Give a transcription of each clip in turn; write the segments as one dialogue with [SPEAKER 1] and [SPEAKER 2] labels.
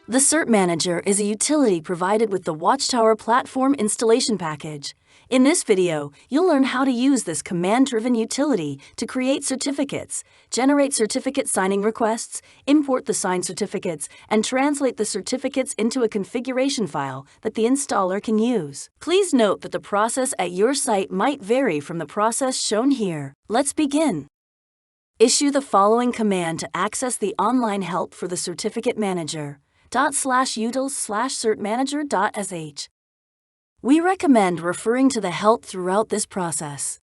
[SPEAKER 1] The cert-manager is a utility provided with the WatchTower Platform installation package. In this video, you'll learn how to use this command-driven utility to create certificates, generate certificate signing requests, import the signed certificates, and translate the certificates into a configuration file that the installer can use. Please note that the process at your site might vary from the process shown here. Let's begin. Issue the following command to access the online help for the certificate manager. /utils/cert-manager.sh. We recommend referring to the help throughout this process.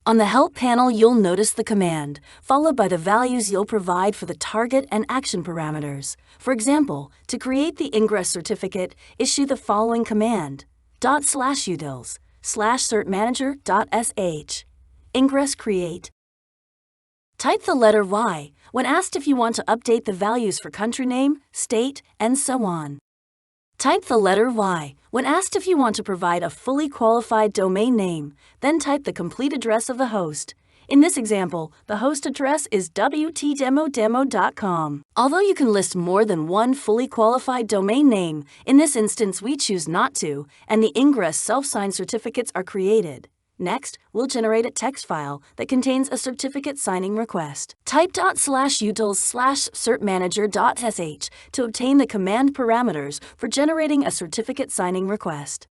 [SPEAKER 1] On the help panel, you'll notice the command, followed by the values you'll provide for the target and action parameters. For example, to create the ingress certificate, issue the following command, ./utils/cert-manager.sh. Ingress create. Type the letter Y when asked if you want to update the values for country name, state, and so on. Type the letter Y when asked if you want to provide a fully qualified domain name, then type the complete address of the host. In this example, the host address is wtdemodemo.com. Although you can list more than one fully qualified domain name, in this instance we choose not to, and the ingress self-signed certificates are created. Next, we'll generate a text file that contains a certificate signing request. Type ./utils/cert-manager.sh to obtain the command parameters for generating a certificate signing request.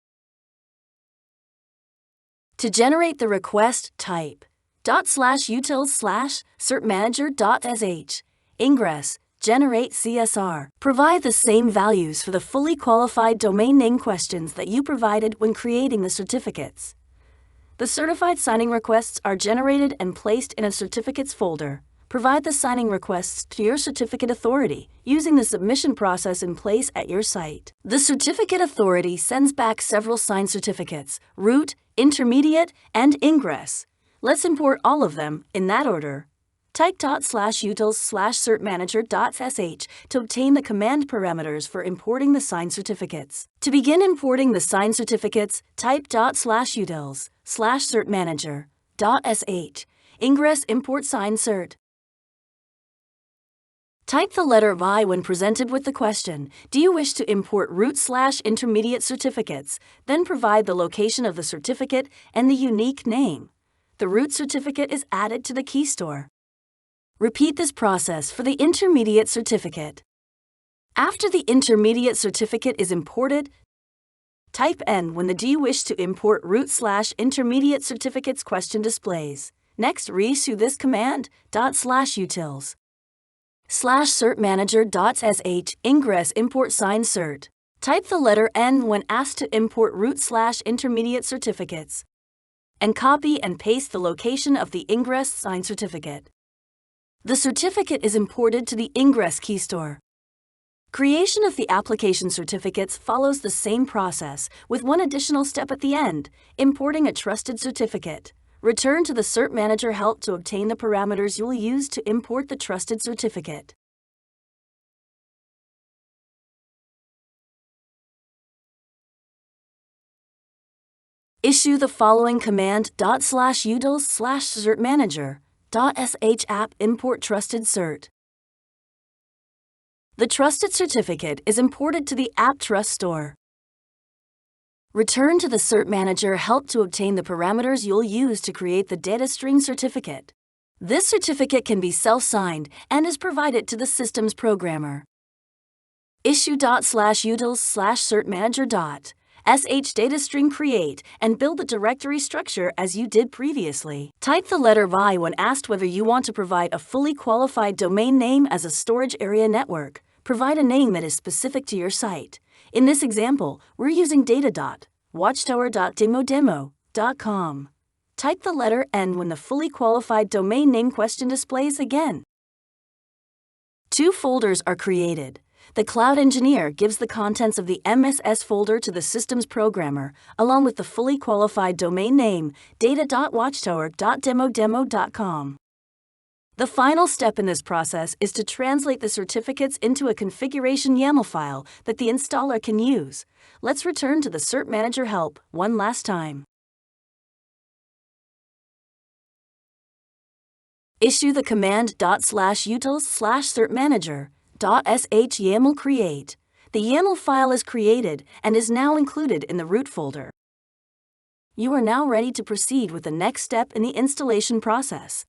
[SPEAKER 1] To generate the request, type ./utils/cert-manager.sh. Ingress, generate CSR. Provide the same values for the fully qualified domain name questions that you provided when creating the certificates. The certified signing requests are generated and placed in a certificates folder. Provide the signing requests to your certificate authority using the submission process in place at your site. The certificate authority sends back several signed certificates: root, intermediate, and ingress. Let's import all of them in that order. Type ./utils/cert-manager.sh to obtain the command parameters for importing the signed certificates. To begin importing the signed certificates, type ./utils/cert-manager.sh. Ingress import signed cert. Type the letter Y when presented with the question, do you wish to import root/intermediate certificates? Then provide the location of the certificate and the unique name. The root certificate is added to the key store. Repeat this process for the intermediate certificate. After the intermediate certificate is imported, type N when the do you wish to import root/intermediate certificates question displays. Next, reissue this command, ./utils/cert-manager.sh ingress import signed cert. Type the letter N when asked to import root/intermediate certificates, and copy and paste the location of the ingress signed certificate. The certificate is imported to the ingress key store. Creation of the application certificates follows the same process, with one additional step at the end, importing a trusted certificate. Return to the cert-manager help to obtain the parameters you'll use to import the trusted certificate. Issue the following command, ./utils/cert-manager.sh app import trusted cert. The trusted certificate is imported to the app trust store. Return to the cert-manager help to obtain the parameters you'll use to create the data string certificate. This certificate can be self-signed and is provided to the system's programmer. Issue ./utils/cert-manager.sh data string create and build the directory structure as you did previously. Type the letter Y when asked whether you want to provide a fully qualified domain name as a storage area network. Provide a name that is specific to your site. In this example, we're using data.watchtower.demodemo.com. Type the letter N when the fully qualified domain name question displays again. Two folders are created. The cloud engineer gives the contents of the MSS folder to the system's programmer, along with the fully qualified domain name, data.watchtower.demodemo.com. The final step in this process is to translate the certificates into a configuration YAML file that the installer can use. Let's return to the cert-manager help one last time. Issue the command ./utils/cert-manager.sh YAML create. The YAML file is created and is now included in the root folder. You are now ready to proceed with the next step in the installation process.